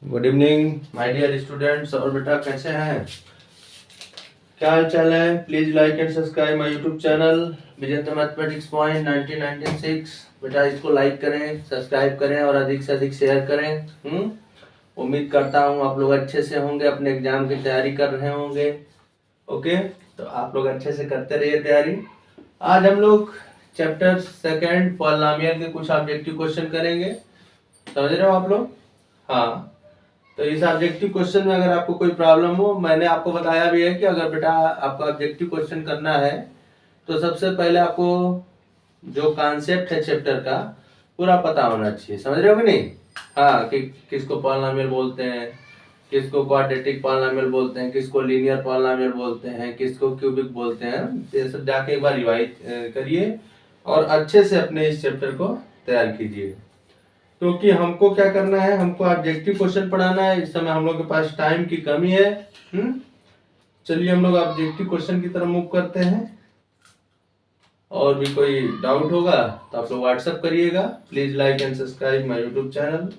Good evening my dear students. और बेटा कैसे हैं, क्या हाल चाल है? Please like and subscribe my YouTube channel Vijendra mathematics point 1996। बेटा इसको लाइक करें, सब्सक्राइब करें और अधिक से अधिक शेयर करें। उम्मीद करता हूँ आप लोग अच्छे से होंगे, अपने एग्जाम की तैयारी कर रहे होंगे। ओके, तो आप लोग अच्छे से करते रहिए तैयारी। आज हम लोग चैप्टर सेकंड पॉलिनोमियल के कुछ ऑब्जेक्टिव क्वेश्चन करेंगे, समझ रहे हो आप लोग? हाँ, तो इस ऑब्जेक्टिव क्वेश्चन में अगर आपको कोई प्रॉब्लम हो, मैंने आपको बताया भी है कि अगर बेटा आपको ऑब्जेक्टिव क्वेश्चन करना है तो सबसे पहले आपको जो कॉन्सेप्ट है चैप्टर का पूरा पता होना चाहिए, समझ रहे हो कि नहीं? हाँ, कि किसको पॉलिनोमियल बोलते हैं, किसको क्वाड्रेटिक पॉलिनोमियल बोलते हैं, किसको लीनियर पॉलिनोमियल बोलते हैं, किसको क्यूबिक बोलते हैं। ये सब जाके एक बार रिवाइज करिए और अच्छे से अपने इस चैप्टर को तैयार कीजिए, क्योंकि हमको क्या करना है, हमको ऑब्जेक्टिव क्वेश्चन पढ़ाना है। इस समय हम लोग के पास टाइम की कमी है। चलिए हम लोग ऑब्जेक्टिव क्वेश्चन की तरफ मूव करते हैं। और भी कोई डाउट होगा तो आप लोग व्हाट्सएप करिएगा। Please like and subscribe my YouTube channel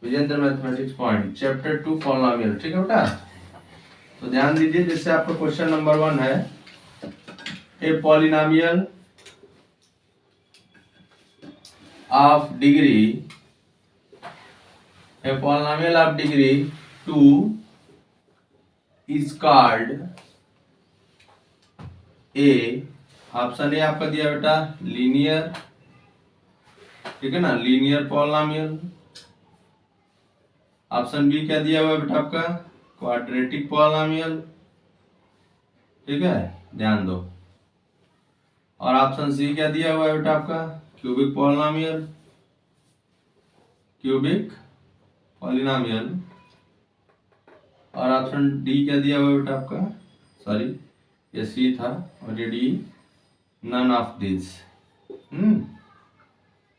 Vijendra mathematics point chapter 2 polynomial. ठीक है बेटा, तो ध्यान दीजिए। जैसे आपका क्वेश्चन नंबर 1 है, ए polynomial of degree A polynomial of degree 2 is called A। Option A आपका दिया बेटा लीनियर, ठीक है ना, लीनियर पॉलिनोमियल। ऑप्शन बी क्या दिया हुआ है बेटा आपका क्वाड्रेटिक पॉलिनोमियल, ठीक है, ध्यान दो। और ऑप्शन सी क्या दिया हुआ है बेटा आपका क्यूबिक पॉलिनोमियल, क्यूबिक पॉलिनोमियल। और ऑप्शन डी क्या दिया हुआ है बेटा आपका, सॉरी ये सी था और ये D, none of this, none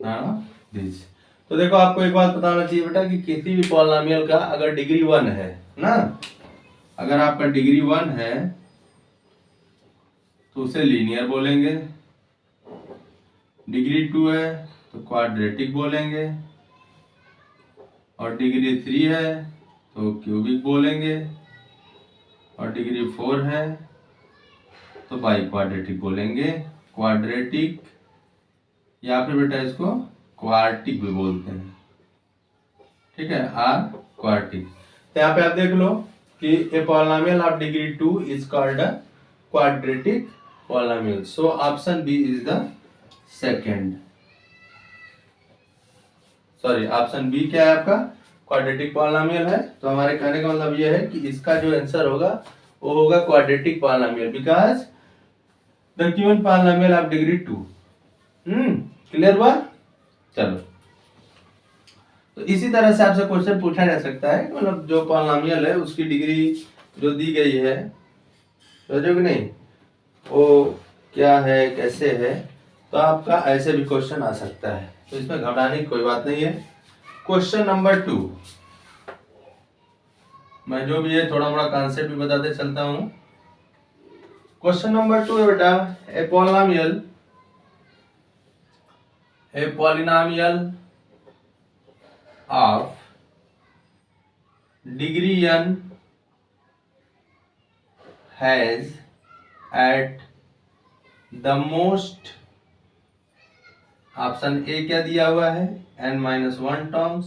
of this. तो देखो आपको एक बात बताना चाहिए बेटा कि किसी भी पॉलिनोमियल का अगर डिग्री 1 है ना, अगर आपका डिग्री 1 है तो उसे लीनियर बोलेंगे, डिग्री 2 है तो क्वाड्रेटिक बोलेंगे, और डिग्री 3 है तो क्यूबिक बोलेंगे, और डिग्री 4 है तो बाई क्वाड्रेटिक बोलेंगे। क्वाड्रेटिक या फिर बेटा इसको क्वार्टिक भी बोलते हैं, ठीक है, आर क्वार्टिक। तो यहाँ पे आप देख लो कि a polynomial of degree 2 is called a quadratic polynomial. So option B is the second, sorry option B क्या है आपका क्वाड्रेटिक पॉलिनोमियल है। तो हमारे कहने का मतलब यह है कि इसका जो आंसर होगा वो होगा quadratic polynomial, because the given polynomial of degree 2। Clear हुआ? चलो, तो इसी तरह से आपसे क्वेश्चन पूछा जा सकता है, मतलब जो पॉलिनोमियल है उसकी डिग्री जो दी गई है, समझो कि नहीं, वो क्या है, कैसे है, तो आपका ऐसे भी क्वेश्चन आ सकता है। तो इसमें घबराने की कोई बात नहीं है। क्वेश्चन नंबर 2, मैं जो भी है थोड़ा मोड़ा कॉन्सेप्ट भी बताते चलता हूं। क्वेश्चन नंबर 2 है बेटा, ए polynomial of degree n has at the most, option A क्या दिया हुआ है n-1 टर्म्स,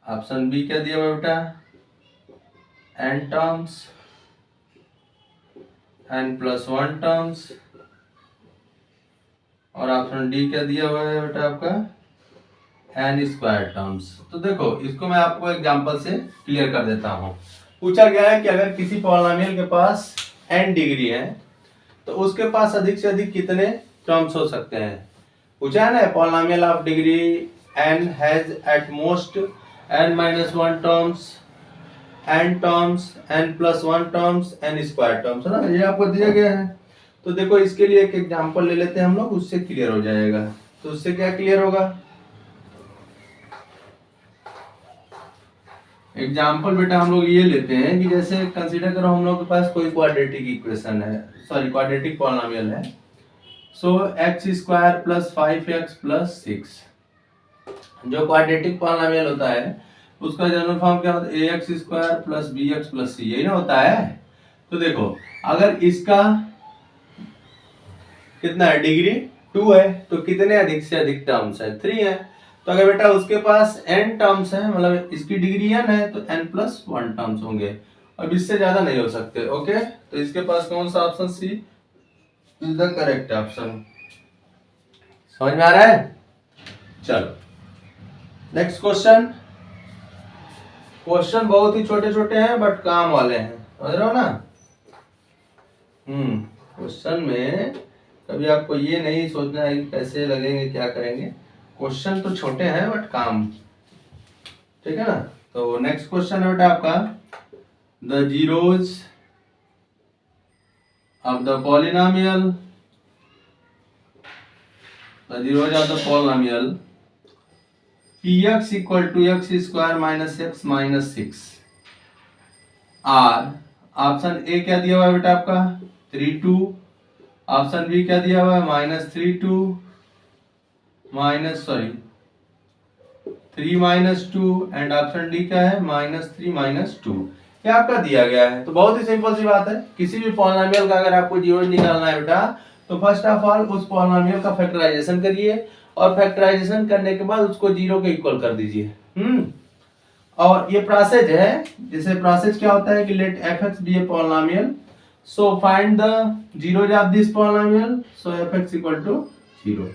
ऑप्शन बी क्या दिया हुआ है बेटा n टर्म्स, n+1 टर्म्स, और ऑप्शन डी क्या दिया हुआ है बेटा आपका n² टर्म्स। तो देखो इसको मैं आपको एग्जांपल से क्लियर कर देता हूं। पूछा गया है कि अगर किसी पॉलिनोमियल के पास n डिग्री है तो उसके पास अधिक से अधिक कितने टर्म्स हो सकते हैं। पूछा है ना, polynomial of degree n has at most n-1 terms, n terms, n+1 terms, n² terms, है ना, ये आपको दिया गया है। तो देखो इसके लिए एक एग्जांपल ले लेते हैं हम लोग, उससे क्लियर हो जाएगा। तो उससे क्या क्लियर होगा, एग्जाम्पल बेटा हम लोग ये लेते हैं कि जैसे कंसीडर करो हम लोग के पास कोई क्वाड्रेटिक इक्वेशन है, सॉरी क्वाड्रेटिक पॉलिनोमियल है। सो x² + 5x + 6, जो क्वाड्रेटिक पॉलिनोमियल होता है उसका जनरल फॉर्म क्या होता है, a x square plus b x plus c, यही ना होता है। तो देखो अगर इसका कितना है, डिग्री 2 है, तो कितने अधिक से अधिक टर्म्स है, 3 है। तो अगर बेटा उसके पास n टर्म्स है, मतलब इसकी डिग्री n है, तो n प्लस 1 टर्म्स होंगे। अब इससे ज्यादा नहीं हो सकते। ओके, तो इसके पास कौन सा option C is the correct option. समझ में आ रहा है? चलो नेक्स्ट क्वेश्चन। क्वेश्चन बहुत ही छोटे छोटे हैं बट काम वाले हैं, समझ रहे हो ना। क्वेश्चन में कभी आपको ये नहीं सोचना है कि कैसे लगेंगे क्या करेंगे, क्वेश्चन तो छोटे हैं बट काम, ठीक है ना। तो नेक्स्ट क्वेश्चन है बेटा आपका, the zeros of the polynomial, the zeros of the polynomial px equal to x square minus x minus 6 are, option A क्या दिया हुआ है बेटा आपका 3 2, ऑप्शन बी क्या दिया हुआ है -3 2 3 -2 एंड ऑप्शन डी क्या है -3 -2, ये आपका दिया गया है। तो बहुत ही सिंपल सी बात है, किसी भी पॉलिनोमियल का अगर आपको जीरो निकालना है बेटा, तो फर्स्ट ऑफ ऑल उस पॉलिनोमियल का फैक्टराइजेशन करिए और फैक्टराइजेशन करने के बाद उसको जीरो के इक्वल कर दीजिए। और ये प्रोसेस है, जैसे प्रोसेस क्या होता है कि let fx be a polynomial, so find the zeros of this polynomial, so fx equal to 0।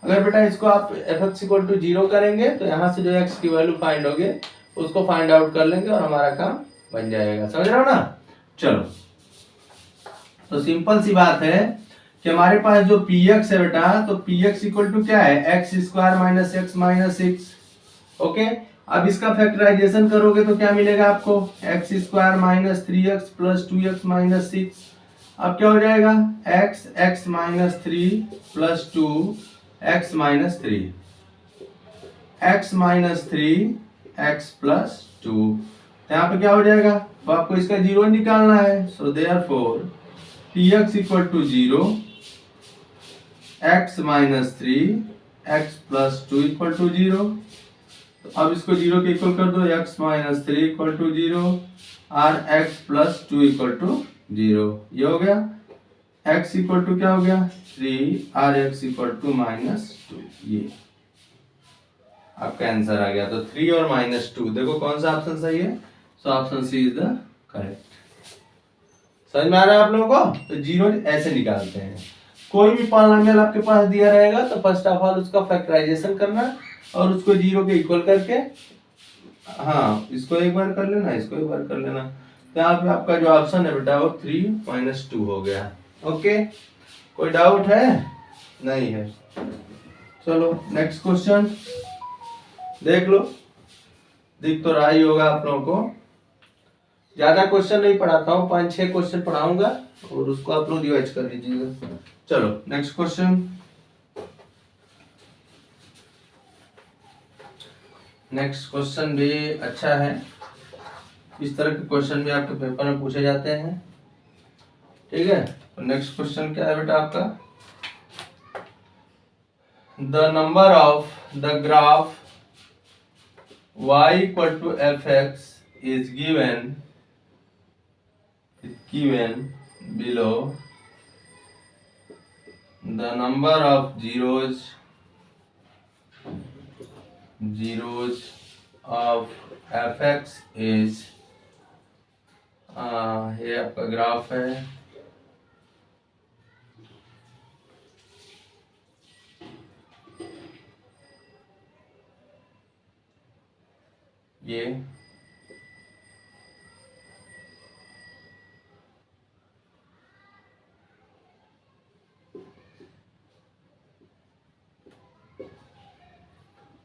अगर बेटा इसको आप fx इक्वल टू 0 करेंगे तो यहाँ से जो x की वैल्यू फाइंड होगे उसको फाइंड आउट कर लेंगे और हमारा काम बन जाएगा। समझ रहे हो ना। चलो तो सिंपल सी बात है कि हमारे पास जो px है बेटा, तो px इक्वल टू क्या है x square minus x minus 6। Okay, अब इसका फैक्टराइजेशन करोगे तो क्या मिलेगा आपको, x square minus 3x plus 2x minus 6। अब क्या हो जाएगा x x minus 3 plus 2 x minus 3, x minus 3 x plus 2। यहाँ पे क्या हो जाएगा, तो आपको इसका जीरो निकालना है। So therefore px equal to 0, x minus 3 x plus 2 equal to 0। तो अब इसको 0 के इक्वल कर दो, x माइनस 3 इक्वल टू 0 और x प्लस 2 इक्वल टू 0। ये हो गया, x इक्वल टू क्या हो गया 3 और x इक्वल टू -2। ये आपका आंसर आ गया। तो 3 और -2, देखो कौन सा ऑप्शन सही है। So option C is the correct. समझ में आ रहा है आप लोगों को। तो जीरो ऐसे निकालते हैं, कोई भी पॉलिनोमियल आपके पास दिया रहेगा तो फर्स्ट ऑफ ऑल उसका फैक्टराइजेशन करना और उसको जीरो के इक्वल करके, हाँ इसको एक बार कर लेना, इसको एक बार कर लेना। तो यहाँ पे आपका जो ऑप्शन है बेटा वो 3 - 2 हो गया। ओके, कोई डाउट है? नहीं है। चलो नेक्स्ट क्वेश्चन देख लो, दिख तो रहा ही होगा आप लोगों को। ज्यादा क्वेश्चन नहीं पढ़ाता हूँ, 5-6 क्वेश्चन पढ़ाऊंगा और उसको आप लोग रिवाइज कर लीजिएगा। चलो नेक्स्ट क्वेश्चन। नेक्स्ट क्वेश्चन भी अच्छा है, इस तरह के क्वेश्चन भी आपके पेपर में पूछे जाते हैं, ठीक है। तो नेक्स्ट क्वेश्चन क्या है बेटा आपका, the number of the graph y equal to fx is given below. The number of zeros of fx is, ये आपका ग्राफ है, ये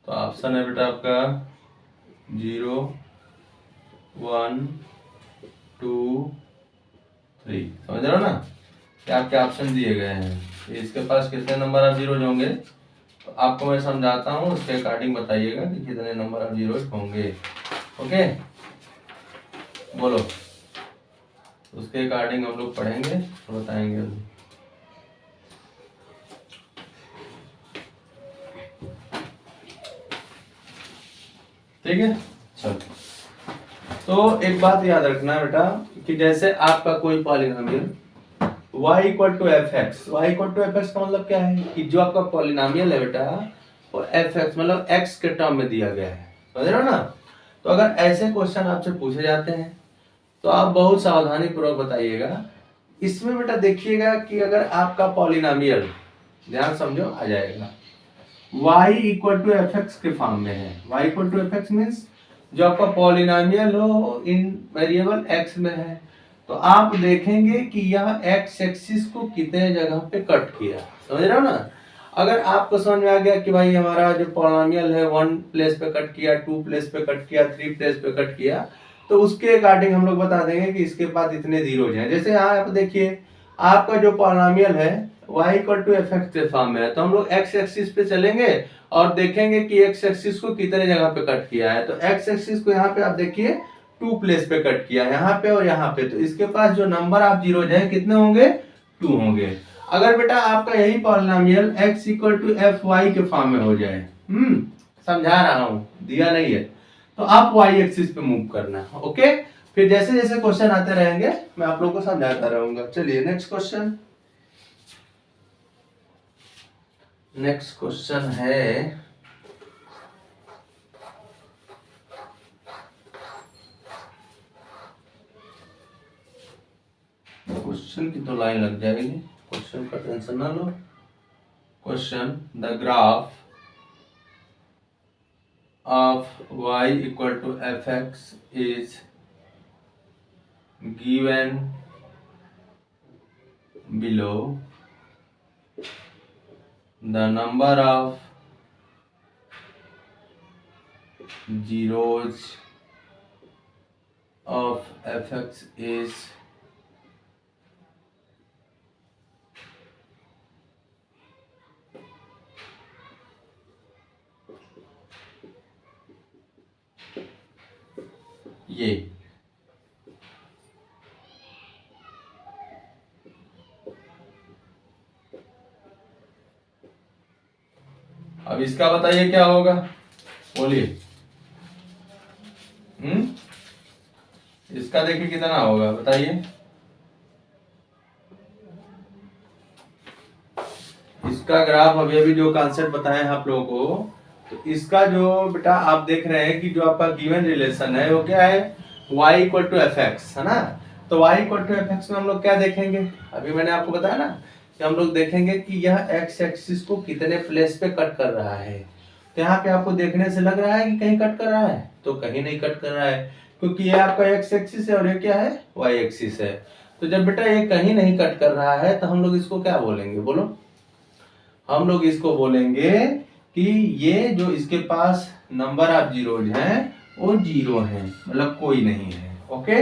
तो ऑप्शन है बेटा आपका 0 1 2 3। समझ रहे हो ना, क्या आपके ऑप्शन दिए गए हैं। इसके पास कितने नंबर ऑफ जीरोज होंगे, तो आपको मैं समझाता हूँ, उसके अकॉर्डिंग बताइएगा कि कितने नंबर ऑफ जीरोज होंगे। ओके बोलो, उसके अकॉर्डिंग हम लोग पढ़ेंगे और बताएंगे अभी। ठीक है। चलो, तो एक बात याद रखना बेटा कि जैसे आपका कोई polynomial y equal to f x, y equal to f x का मतलब क्या है कि जो आपका पॉलिनोमियल है बेटा वो एफ एक्स मतलब x के टर्म में दिया गया है, समझ रहे हो ना। तो अगर ऐसे क्वेश्चन आपसे पूछे जाते हैं तो आप बहुत सावधानी पूर्वक बताइएगा। इसमें बेटा देखिएगा कि अगर आपका पॉलिनोमियल, ध्यान समझो, आ जाएगा y equal to f x के फॉर्म में है। y equal to f x means जो आपका पॉलिनोमियल हो इन वेरिएबल x में है, तो आप देखेंगे कि यह x एक्सिस को कितने जगह पे कट किया, समझ रहे हो ना। अगर आपको समझ में आ गया कि भाई हमारा जो पॉलिनोमियल है 1 प्लेस पे कट किया, 2 प्लेस पे कट किया, 3 प्लेस पे कट किया, तो उसके अकॉर्डिंग हम लोग बता देंगे कि इसके बाद इतने जीरोज हैं। जैसे यहाँ आप देखिए आपका जो पॉलिनोमियल है y equal to f x के फॉर्म में है, तो हम लोग x एक्सिस पे चलेंगे और देखेंगे कि x एक्सिस को कितने जगह पे कट किया है। तो x एक्सिस को यहाँ पे आप देखिए 2 प्लेस पे कट किया है, यहाँ पे और यहाँ पे, तो इसके पास जो नंबर आप जीरोज हैं कितने होंगे, 2 होंगे। अगर बेटा आपका यही polynomial x equal to f y के फॉर्म में हो जाए, समझा रहा हूँ, दिया नहीं है, तो आप y एक्सिस पे मूव करना, ओके। फिर जैसे जैसे क्वेश्चन आते रहेंगे मैं आप लोगों को समझाता रहूंगा। चलिए नेक्स्ट क्वेश्चन। नेक्स्ट क्वेश्चन है क्वेश्चन की तो लाइन लग जाएगी, क्वेश्चन का टेंशन ना लो। Question, the graph of y equal to f x is given below. The number of zeros of fx is ये। अब इसका बताइए क्या होगा, बोलिए। इसका देखिए कितना होगा बताइए। इसका ग्राफ अभी अभी जो कॉन्सेप्ट बताए हैं आप लोगों को, तो इसका जो बेटा आप देख रहे हैं कि जो आपका गिवन रिलेशन है वो क्या है, y equal to f x, है ना। तो y equal to f x में हम लोग क्या देखेंगे, अभी मैंने आपको बताया ना कि हम लोग देखेंगे कि यह x एक्सिस को कितने प्लेस पे कट कर रहा है। तो यहाँ पे आपको देखने से लग रहा है कि कहीं कट कर रहा है, तो कहीं नहीं कट कर रहा है, क्योंकि ये आपका x एक्सिस है और ये क्या है, y एक्सिस है। तो जब बेटा ये कहीं नहीं कट कर रहा है तो हम लोग इसको क्या बोलेंगे, बोलो। हम लोग इसको बोलेंगे कि ये जो इसके पास नंबर ऑफ जीरोज हैं वो जीरो हैं, मतलब कोई नहीं है, ओके।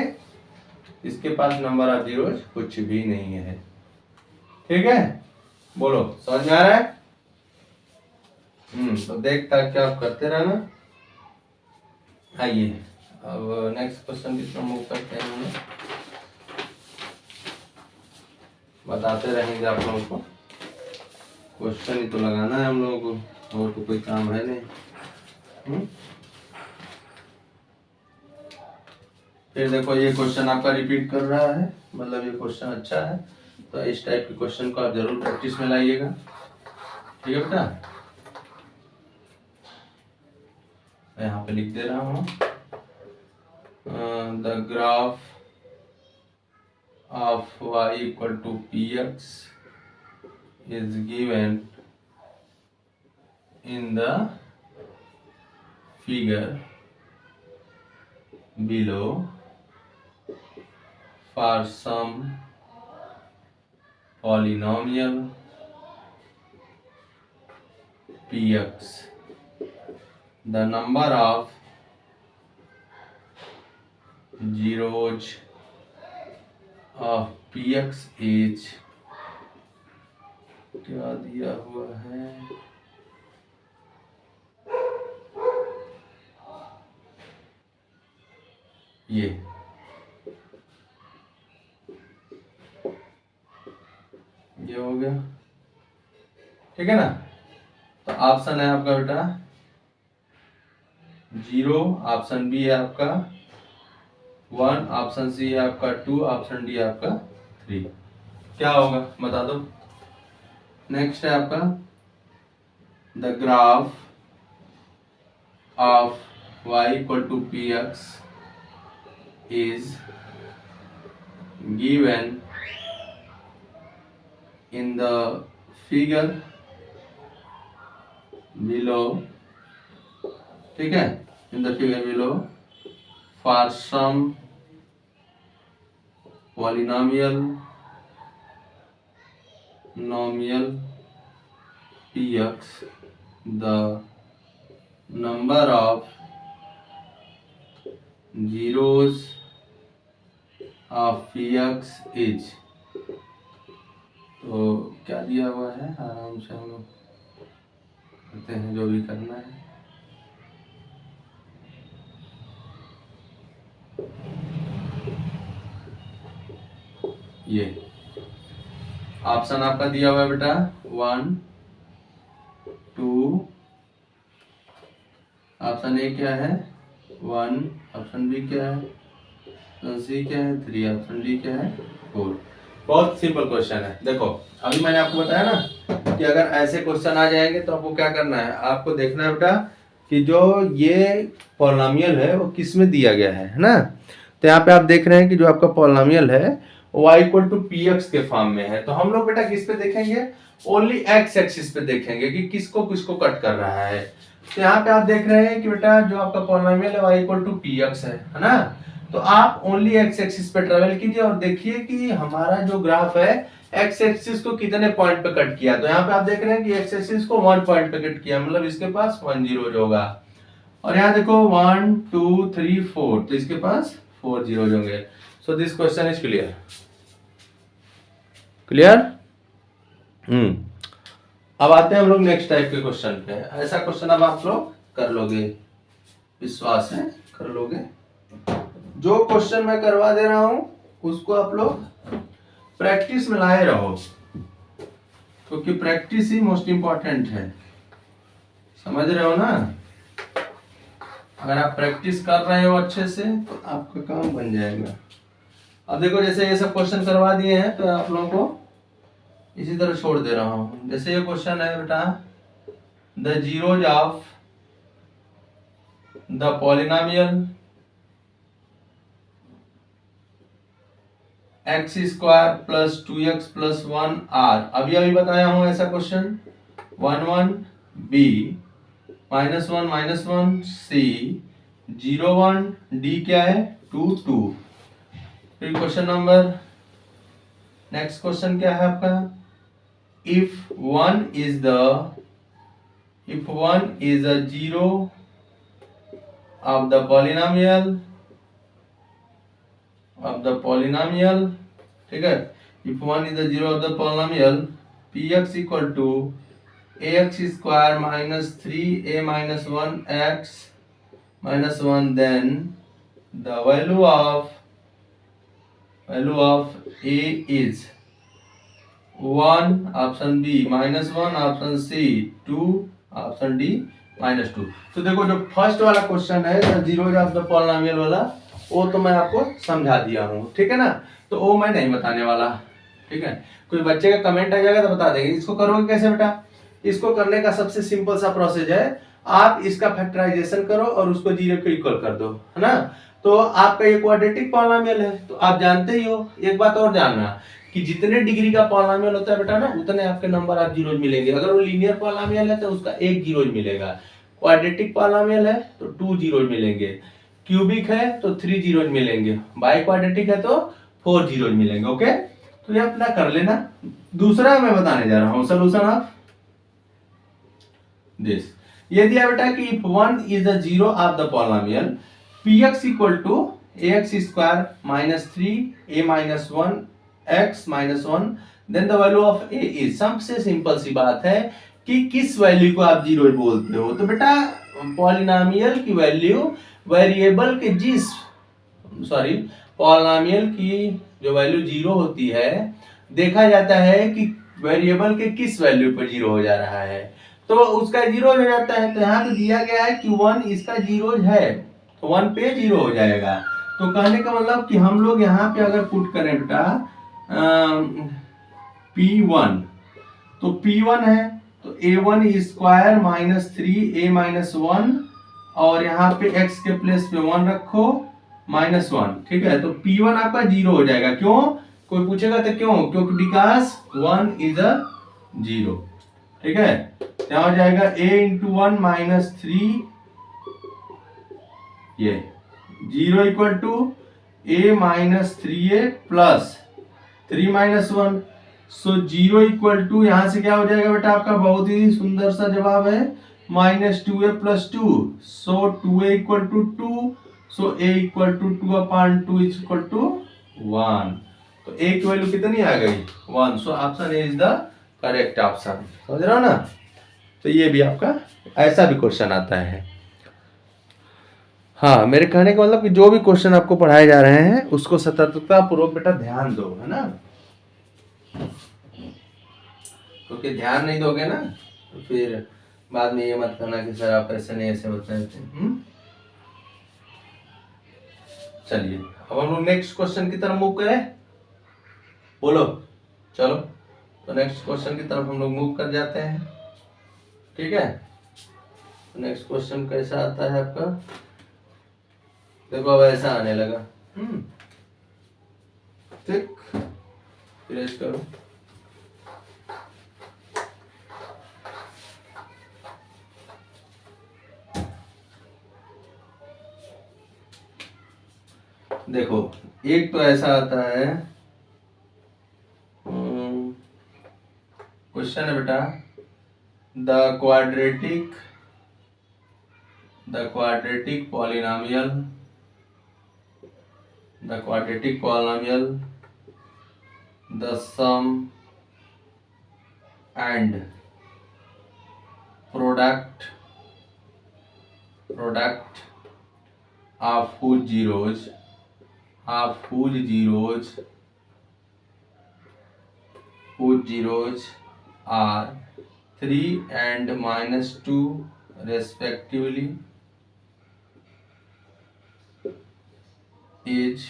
इसके पास नंबर ऑफ जीरोज कुछ भी नहीं है, ठीक है। बोलो समझ में आ रहा है। तो देखता क्या आप करते रहना। आइए अब नेक्स्ट क्वेश्चन की तरफ मूव करते हैं, हम बताते रहेंगे आप लोगों को। क्वेश्चन ही तो लगाना है हम लोगों को, और तो कोई काम है नहीं। फिर देखो ये क्वेश्चन आपका रिपीट कर रहा है, मतलब ये क्वेश्चन अच्छा है, तो इस टाइप के क्वेश्चन को आप जरूर प्रैक्टिस में लाइएगा, ठीक है बेटा। मैं यहाँ पे लिख दे रहा हूँ, the graph of y equal to p x is given in the figure below for some polynomial px, the number of zeros of px is, क्या दिया हुआ है, ये हो गया, ठीक है ना। तो ऑप्शन है आपका बेटा 0, ऑप्शन बी है आपका 1, ऑप्शन सी है आपका 2, ऑप्शन डी है आपका 3। क्या होगा बता दो। नेक्स्ट है आपका the graph of y equal to px is given in the figure below, ठीक है, in the figure below for some polynomial nomial px the number of zeros of px is, तो क्या दिया हुआ है, आराम से हम लोग करते हैं जो भी करना है। ये ऑप्शन आपका दिया हुआ है बेटा 1 2, ऑप्शन ए क्या है 1, ऑप्शन बी क्या है, ऑप्शन सी क्या है 3, ऑप्शन डी क्या है 4। बहुत सिंपल क्वेश्चन है। देखो अभी मैंने आपको बताया ना कि अगर ऐसे क्वेश्चन आ जाएंगे तो आपको क्या करना है, आपको देखना है बेटा कि जो ये पॉलिनॉमियल है वो किस में दिया गया है ना। तो यहाँ पे आप देख रहे हैं कि जो आपका पॉलिनॉमियल है y इक्वल टू px के फॉर्म में है। तो हम लोग बेटा किस पे देखेंगे, ओनली x एक्सिस पे देखेंगे कि किसको किसको कट कर रहा है। तो यहाँ पे आप देख रहे हैं कि बेटा जो आपका पॉलिनॉमियल है y इक्वल टू px है ना। तो आप ओनली x एक्सिस पे ट्रेवल कीजिए और देखिए कि हमारा जो ग्राफ है x एक्सिस को कितने पॉइंट पे कट किया। तो यहाँ पे आप देख रहे हैं कि x एक्सिस को 1 पॉइंट पे कट किया, मतलब इसके पास 1 जीरो होगा। और यहाँ देखो 1 2 3 4, तो इसके पास 4 जीरो होंगे। So this question is clear. Clear? अब आते हैं हम लोग नेक्स्ट टाइप के क्वेश्चन पे। ऐसा क्वेश्चन अब आप लोग कर लोगे, विश्वास है कर लोगे। जो क्वेश्चन मैं करवा दे रहा हूं उसको आप लोग प्रैक्टिस में लाए रहो, क्योंकि प्रैक्टिस ही मोस्ट इंपॉर्टेंट है। समझ रहे हो ना? अगर आप प्रैक्टिस कर रहे हो अच्छे से तो आपका काम बन जाएगा। अब देखो जैसे ये सब क्वेश्चन करवा दिए हैं तो आप लोगों को इसी तरह छोड़ दे रहा हूं। जैसे ये क्वेश्चन है बेटा the zeros of the polynomial x square plus 2x plus 1 are. अभी अभी बताया हूं ऐसा क्वेश्चन 1 1 बी -1 सी 0 1 डी क्या है 2 2। फिर क्वेश्चन नंबर नेक्स्ट क्वेश्चन क्या है आपका, if 1 is a zero of the polynomial, ठीक है, if 1 is a zero of the polynomial px equal to ax square minus 3a minus 1x minus 1, then the value of a is 1 option B -1 option C 2 option D -2। तो देखो जो first वाला question है zeros of the polynomial वाला, वो तो मैं आपको समझा दिया हूँ, ठीक है ना। तो वो मैं नहीं बताने वाला, ठीक है। कोई बच्चे का कमेंट आ जाएगा तो बता देंगे। इसको करोगे कैसे बेटा, इसको करने का सबसे सिंपल सा प्रोसेस है, आप इसका फैक्टराइजेशन करो और उसको 0 के इक्वल कर दो, है ना। तो आपका ये क्वाड्रेटिक पॉलिनॉमियल है, तो आप जानते ही हो। एक बात और जानना कि जितने डिग्री का पॉलिनॉमियल होता है बेटा ना, उतने आपके नंबर आप जीरोज मिलेंगे। अगर वो लीनियर पॉलिनॉमियल है तो उसका 1 जीरोज मिलेगा, क्वाड्रेटिक पॉलिनॉमियल है तो 2 जीरोज मिलेंगे, क्यूबिक है तो 3 जीरोज मिलेंगे, बाई क्वाड्रेटिक है तो 4 जीरोज मिलेंगे। ओके, तो ये अपना कर लेना। दूसरा मैं बताने जा रहा हूं सोल्यूशन ऑफ दिस। ये दिया बेटा कि if 1 is a zero of the polynomial px equal to ax square minus 3a minus 1 x minus 1, then the value of a is, सबसे सिंपल सी बात है कि किस वैल्यू को आप जीरो बोलते हो। तो बेटा पॉलिनॉमियल की वैल्यू वेरिएबल के पॉलिनॉमियल की जो वैल्यू जीरो होती है, देखा जाता है कि वेरिएबल के किस वैल्यू पर जीरो हो जा रहा है। तो उसका जीरो हो जाता है। तो यहाँ पे दिया गया है कि 1 इसका जीरो है, तो 1 पे जीरो हो जाएगा। तो कहने का मतलब कि हम लोग यहाँ पे अगर पुट करें बेटा P1, तो P1 है तो A1 square minus 3 A minus 1, और यहाँ पे x के प्लेस पे 1 रखो माइनस 1, ठीक है। तो P1 आपका जीरो हो जाएगा। क्यों? कोई पूछेगा तो क्यों? क्योंकि बिकॉज 1 इज अ जीरो, ठीक है। क्या हो जाएगा? A इंटू 1 माइनस 3, ये zero equal to A minus 3A plus 3 minus 1। So zero equal to यहां से क्या हो जाएगा बेटा? आपका बहुत ही सुंदर सा जवाब है minus 2A plus 2। So 2A equal to 2, so A equal to 2 upon 2 is equal to 1। तो A की वैल्यू कितनी आ गई? 1। So option A is the correct option. समझ रहे हो ना? तो ये भी आपका ऐसा भी क्वेश्चन आता है। हाँ, मेरे कहने का मतलब कि जो भी क्वेश्चन आपको पढ़ाए जा रहे हैं उसको सतर्कता पूर्वक बेटा ध्यान दो, है ना। क्योंकि ध्यान नहीं दोगे ना तो फिर बाद में ये मत कहना कि सर आप ऐसे नहीं ऐसे बताए थे। चलिए अब हम लोग नेक्स्ट क्वेश्चन की तरफ मूव करें। बोलो चलो, तो नेक्स्ट क्वेश्चन की तरफ हम लोग मूव कर जाते हैं, ठीक है। नेक्स्ट क्वेश्चन कैसा आता है आपका? देखो अब ऐसा आने लगा। ठीक, फिनिश करो। देखो एक तो ऐसा आता है क्वेश्चन है बेटा, the quadratic polynomial, the sum and product of whose zeros are 3 and minus 2 respectively is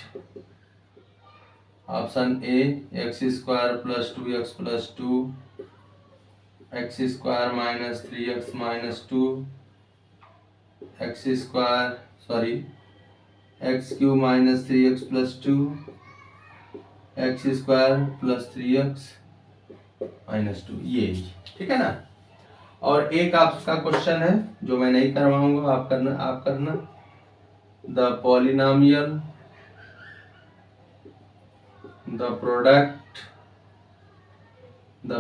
option A x square plus 2x plus 2, x square minus 3x minus 2, x cube minus 3x plus 2, x square plus 3x minus 2, ये ठीक है ना। और एक आपका question है जो मैं नहीं करवाऊंगा, आप करना the polynomial, the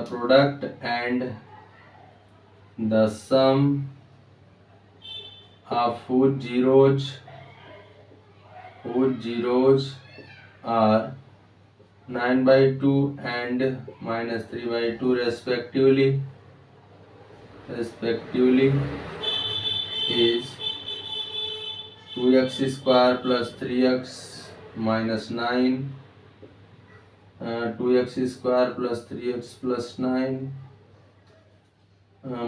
product and the sum of whose zeros are 9/2 and minus 3/2 respectively is 2x square plus 3x minus 9, 2x square plus 3x plus 9,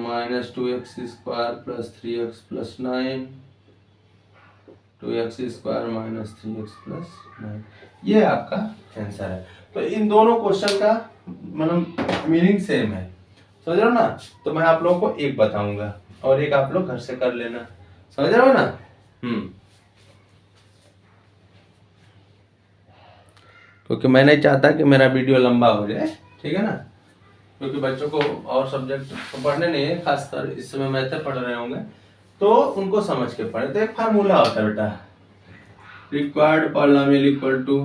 minus 2x square plus 3x plus 9, 2x square minus 3x plus 9, ये आपका answer है। तो इन दोनों question का मतलब meaning same है, समझ रहे हो ना। तो मैं आप लोगों को एक बताऊंगा और एक आप लोग घर से कर लेना, समझ रहे हो ना। क्योंकि मैं नहीं चाहता कि मेरा वीडियो लंबा हो जाए, ठीक है ना। क्योंकि बच्चों को और सब्जेक्ट तो पढ़ने नहीं है, खासकर इस समय मैथ पढ़ रहे होंगे तो उनको समझ के पढ़े। तो एक फार्मूला होता है बेटा, रिक्वायर्ड पॉलिनोमियल इक्वल टू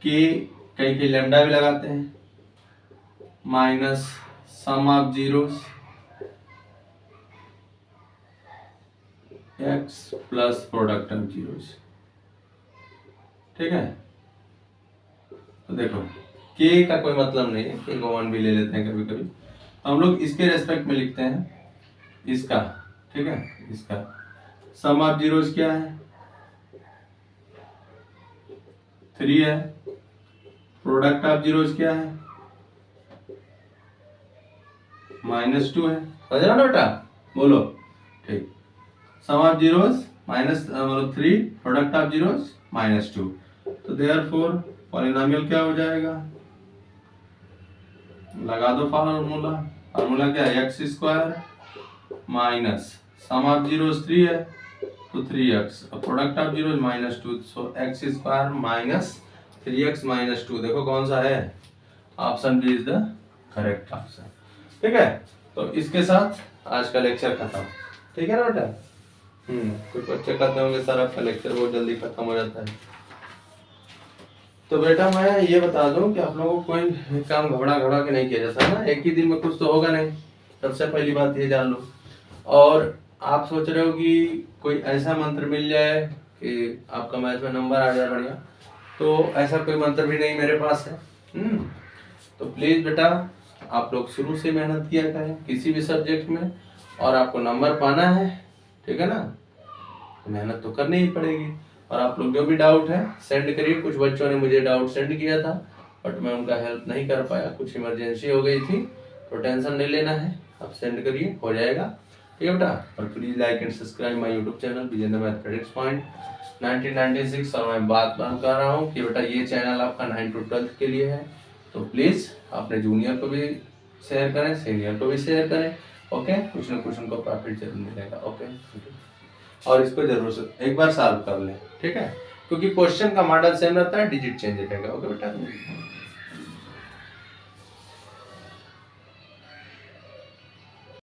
के, कहीं लैम्डा भी लगाते हैं, minus sum of zeros x plus product of zeros, ठीक है। तो देखो k का कोई मतलब नहीं है, k को 1 भी ले लेते हैं कभी कभी, तो हम लोग इसके रेस्पेक्ट में लिखते हैं इसका, ठीक है। इसका सम ऑफ जीरोस क्या है? 3 है, प्रोडक्ट ऑफ जीरोस क्या है, -2 है, समझ रहे हो ना बेटा, बोलो ठीक। सम ऑफ जीरोस माइनस मतलब 3, प्रोडक्ट ऑफ जीरोस -2, तो देयरफॉर पॉलिनोमियल क्या हो जाएगा, लगा दो फार्मूला। फार्मूला क्या है, x square minus sum of zeros 3 है तो 3x, product of zeros -2, so x square minus 3x minus 2। देखो कौन सा है, option B is the correct option. ठीक है, तो इसके साथ आज का लेक्चर खत्म। ठीक है ना बेटा, कुछ बच्चे कहते होंगे सर आपका लेक्चर बहुत जल्दी खत्म हो जाता है। तो बेटा मैं ये बता दूं कि आप लोगों को कोई काम घबरा घबरा के नहीं किया जाता है ना, एक ही दिन में कुछ तो होगा नहीं, सबसे पहली बात ये जान लो। और आप सोच रहे हो कि कोई ऐसा मंत्र मिल जाए कि आपका मैथ में नंबर आ जाए बढ़िया, तो ऐसा कोई मंत्र भी नहीं मेरे पास है। तो प्लीज बेटा आप लोग शुरू से मेहनत किया करें किसी भी सब्जेक्ट में, और आपको नंबर पाना है, ठीक है ना, तो मेहनत तो करनी ही पड़ेगी। और आप लोग जो भी डाउट है सेंड करिए। कुछ बच्चों ने मुझे डाउट सेंड किया था बट मैं उनका हेल्प नहीं कर पाया, कुछ इमरजेंसी हो गई थी, तो टेंशन नहीं लेना है, आप सेंड करिए, हो जाएगा। ठीक है बेटा, और please like and subscribe my YouTube channel Vijendra mathematics point 1996। और मैं बात कर रहा हूँ कि बेटा ये चैनल आपका 9 to 12 के लिए है, तो प्लीज अपने जूनियर को भी शेयर करें, सीनियर को भी शेयर करें। ओके, कुछ ना कुछ उनको प्रॉफिट जरूर मिलेगा। ओके, और इसको जरूर से एक बार सॉल्व कर लें, ठीक है, क्योंकि क्वेश्चन का मॉडल सेम रहता है, डिजिट चेंज रहेगा। ओके बेटा।